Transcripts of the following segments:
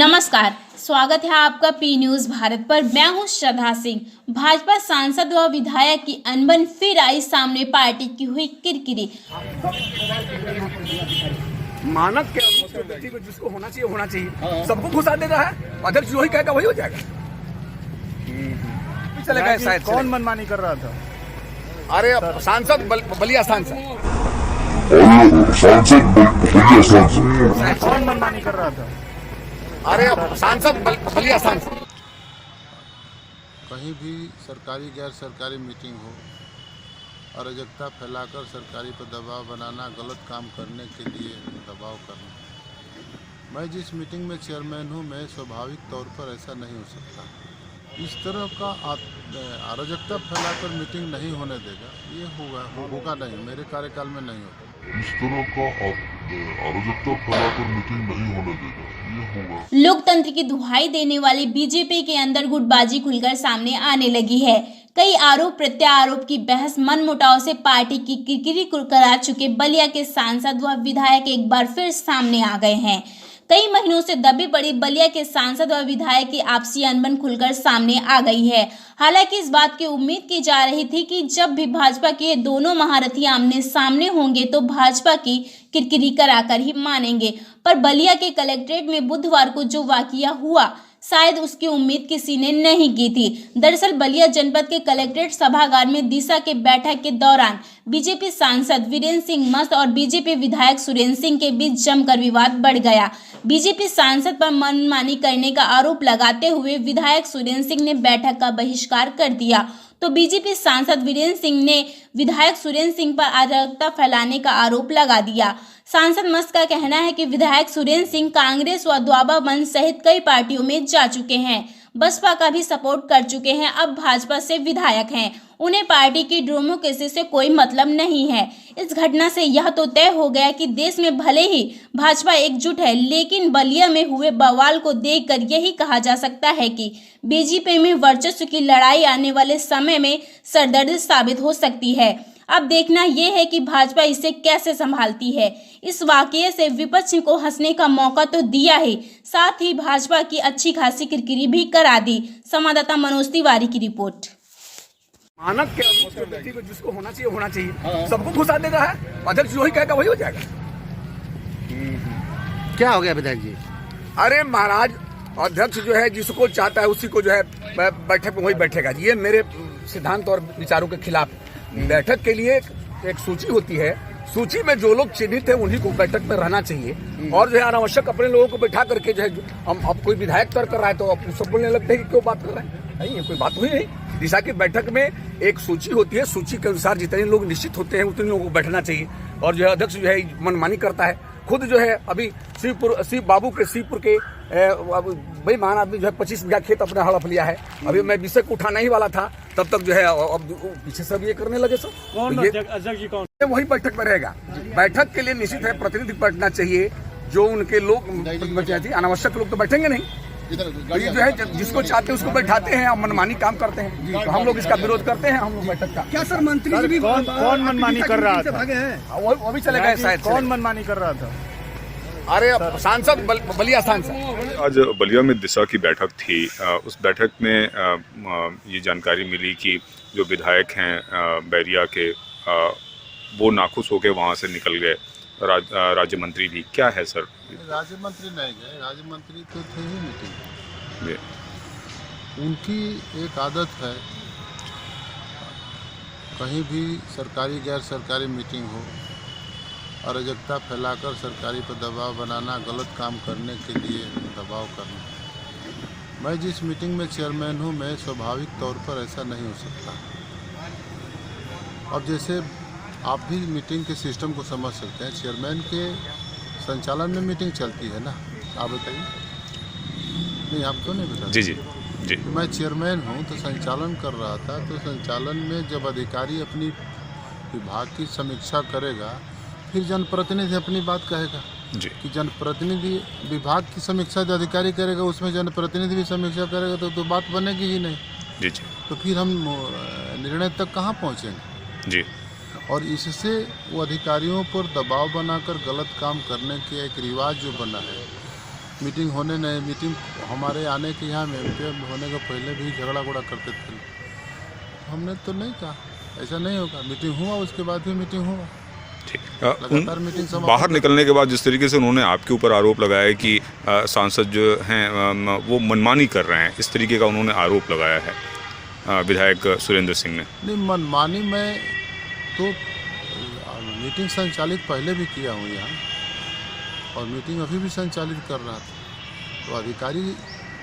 नमस्कार, स्वागत है आपका पी न्यूज भारत पर। मैं हूं श्रद्धा सिंह। भाजपा सांसद व विधायक की अनबन फिर आई सामने, पार्टी की हुई किरकिरी। मानक के अनुरूप व्यक्ति को जिसको होना चाहिए सबको घुसा दे रहा है। अध्यक्ष जो ही कहेगा वही हो जाएगा। चलेगा शायद। कौन मनमानी कर रहा था? अरे सांसद बलिया सांसद कौन मनमानी कर रहा था? अरे सांसद बलिया सांसद कहीं भी सरकारी गैर सरकारी मीटिंग हो, अराजकता फैलाकर सरकारी पर दबाव बनाना, गलत काम करने के लिए दबाव करना। मैं जिस मीटिंग में चेयरमैन हूं, मैं स्वाभाविक तौर पर ऐसा नहीं हो सकता। इस तरह का अराजकता फैलाकर मीटिंग नहीं होने देगा। ये होगा नहीं, मेरे कार्यकाल में नहीं होगा। इस तरह का अराजकता फैलाकर मीटिंग नहीं होने देगा, ये होगा। लोकतंत्र की दुहाई देने वाली बीजेपी के अंदर गुटबाजी खुलकर सामने आने लगी है। कई आरोप प्रत्यारोप की बहस, मनमुटाव से पार्टी की किरकिरी करा चुके बलिया के सांसद व विधायक एक बार फिर सामने आ गए हैं। कई महीनों से दबी पड़ी बलिया के सांसद व विधायक की आपसी अनबन खुलकर सामने आ गई है। हालांकि इस बात की उम्मीद की जा रही थी कि जब भी भाजपा के ये दोनों महारथी आमने सामने होंगे तो भाजपा की किरकिरी कराकर ही मानेंगे, पर बलिया के कलेक्ट्रेट में बुधवार को जो वाकया हुआ, शायद उसकी उम्मीद किसी ने नहीं की थी। दरअसल बलिया जनपद के कलेक्ट्रेट सभागार में दिशा के बैठक के दौरान बीजेपी सांसद वीरेंद्र सिंह मस्त और बीजेपी विधायक सुरेंद्र सिंह के बीच जमकर विवाद बढ़ गया। बीजेपी सांसद पर मनमानी करने का आरोप लगाते हुए विधायक सुरेंद्र सिंह ने बैठक का बहिष्कार कर दिया, तो बीजेपी सांसद वीरेंद्र सिंह ने विधायक सुरेंद्र सिंह पर अराजकता फैलाने का आरोप लगा दिया। सांसद मस्त का कहना है कि विधायक सुरेंद्र सिंह कांग्रेस व द्वाबा बंद सहित कई पार्टियों में जा चुके हैं, बसपा का भी सपोर्ट कर चुके हैं, अब भाजपा से विधायक हैं, उन्हें पार्टी की डेमोक्रेसी से कोई मतलब नहीं है। इस घटना से यह तो तय हो गया कि देश में भले ही भाजपा एकजुट है, लेकिन बलिया में हुए बवाल को देखकर यही कहा जा सकता है कि बीजेपी में वर्चस्व की लड़ाई आने वाले समय में सरदर्द साबित हो सकती है। अब देखना यह है कि भाजपा इसे कैसे संभालती है। इस वाकये से विपक्ष को हंसने का मौका तो दिया ही, साथ ही भाजपा की अच्छी खासी किरकिरी भी करा दी। संवाददाता मनोज तिवारी की रिपोर्ट। मानक के अनुरूप व्यक्ति को जिसको होना चाहिए सबको घुसा दे रहा है। अध्यक्ष जो ही कहेगा वही हो जाएगा। क्या हो गया विधायक जी? अरे महाराज, अध्यक्ष जो है जिसको चाहता है उसी को जो है बैठक में वही बैठेगा। ये मेरे सिद्धांत और विचारों के खिलाफ। बैठक के लिए एक सूची होती है, सूची में जो लोग चिन्हित है उन्हीं को बैठक में रहना चाहिए। और जो है अनावश्यक अपने लोगों को बैठा करके जो है अब कोई विधायक तर्क कर रहा है तो अब सब बोलने लगते हैं कि क्यों बात कर रहे हैं। नहीं, ये कोई बात हुई नहीं। दिशा की बैठक में एक सूची होती है, सूची के अनुसार जितने लोग निश्चित होते हैं उतने लोगों को बैठना चाहिए। और जो है अध्यक्ष जो है मनमानी करता है। खुद जो है अभी शिव बाबू के शिवपुर के भाई महान आदमी जो है 25 बीघा खेत अपने हड़प लिया है। अभी मैं विषय को उठाना ही वाला था, तब तक जो है अब पीछे सब ये करने लगे। सब कौन अध्यक्ष जी कौन? वही बैठक में रहेगा। बैठक के लिए निश्चित है प्रतिनिधि बैठना चाहिए, जो उनके लोग अनावश्यक लोग तो बैठेंगे नहीं। ये जो है जिसको चाहते हैं उसको बैठाते हैं और मनमानी काम करते हैं। तो हम लोग इसका विरोध करते हैं। हम लोग बैठक का क्या सर मंत्री भी कौन मनमानी कर रहा था? वो भी चलेगा शायद। कौन मनमानी कर रहा था? अरे सांसद बलिया सांसद। आज बलिया में दिशा की बैठक थी। उस बैठक में ये जानकारी मिली कि जो विधायक हैं बैरिया के, वो नाखुश होकर वहाँ से निकल गए। राज्य मंत्री भी क्या है सर? राज्य मंत्री नहीं गए, राज्य मंत्री तो थे ही मीटिंग में। उनकी एक आदत है, कहीं भी सरकारी गैर सरकारी मीटिंग हो, अराजकता फैलाकर सरकारी पर दबाव बनाना, गलत काम करने के लिए दबाव करना। मैं जिस मीटिंग में चेयरमैन हूं, मैं स्वाभाविक तौर पर ऐसा नहीं हो सकता। अब जैसे आप भी मीटिंग के सिस्टम को समझ सकते हैं, चेयरमैन के संचालन में मीटिंग चलती है ना। आप बताइए। नहीं, आप क्यों नहीं बता? जी जी जी। मैं चेयरमैन हूं तो संचालन कर रहा था, तो संचालन में जब अधिकारी अपनी विभाग की समीक्षा करेगा, फिर जनप्रतिनिधि अपनी बात कहेगा जी। कि जनप्रतिनिधि विभाग की समीक्षा जो अधिकारी करेगा उसमें जनप्रतिनिधि भी समीक्षा करेगा तो बात बनेगी ही नहीं। जी जी। तो फिर हम निर्णय तक कहाँ पहुँचेंगे जी। और इससे वो अधिकारियों पर दबाव बनाकर गलत काम करने के एक रिवाज जो बना है, मीटिंग होने नहीं, मीटिंग हमारे आने के यहाँ में होने के पहले भी झगड़ा गुड़ा करते थे। हमने तो नहीं कहा ऐसा नहीं होगा, मीटिंग हुआ उसके बाद भी मीटिंग हुआ। ठीक लगातार मीटिंग समाप्त बाहर निकलने के बाद जिस तरीके से उन्होंने आपके ऊपर आरोप लगाया है कि सांसद जो हैं वो मनमानी कर रहे हैं, इस तरीके का उन्होंने आरोप लगाया है विधायक सुरेंद्र सिंह ने। नहीं, मनमानी में तो मीटिंग संचालित पहले भी किया हूँ यहाँ, और मीटिंग अभी भी संचालित कर रहा था। तो अधिकारी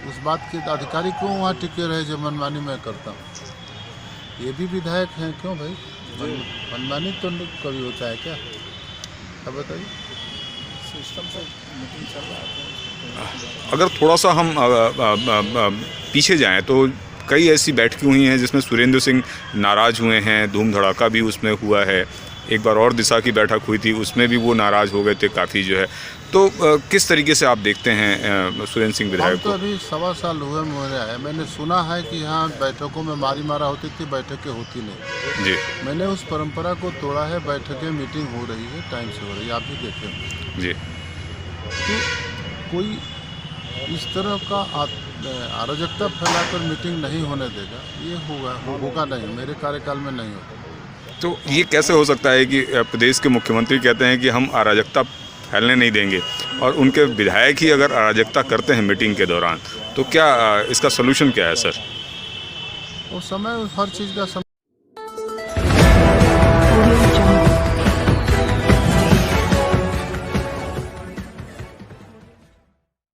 उस बात के अधिकारी क्यों वहाँ टिके रहे जो मनमानी मैं करता हूँ। ये भी विधायक हैं, क्यों भाई मनमानी तो कभी होता है क्या? अब बताइए। सिस्टम से मीटिंग चल रहा है। अगर थोड़ा सा हम पीछे जाएं तो कई ऐसी बैठकें हुई हैं जिसमें सुरेंद्र सिंह नाराज़ हुए हैं, धूम धड़ाका भी उसमें हुआ है। एक बार और दिशा की बैठक हुई थी, उसमें भी वो नाराज़ हो गए थे काफ़ी जो है। तो किस तरीके से आप देखते हैं सुरेंद्र सिंह विधायक तो अभी 1.25 साल हुए मुझे है, मैंने सुना है कि यहाँ बैठकों में मारी मारा होती थी, बैठकें होती नहीं जी। मैंने उस परंपरा को तोड़ा है, बैठकें मीटिंग हो रही है, टाइम से हो रही है, आप भी देखें जी। तो कोई इस तरह का अराजकता फैलाकर मीटिंग नहीं होने देगा, ये होगा नहीं, मेरे कार्यकाल में नहीं होगा। तो ये कैसे हो सकता है कि प्रदेश के मुख्यमंत्री कहते हैं कि हम अराजकता फैलने नहीं देंगे, और उनके विधायक ही अगर अराजकता करते हैं मीटिंग के दौरान, तो क्या इसका सलूशन क्या है सर? वो समय हर चीज़ का समय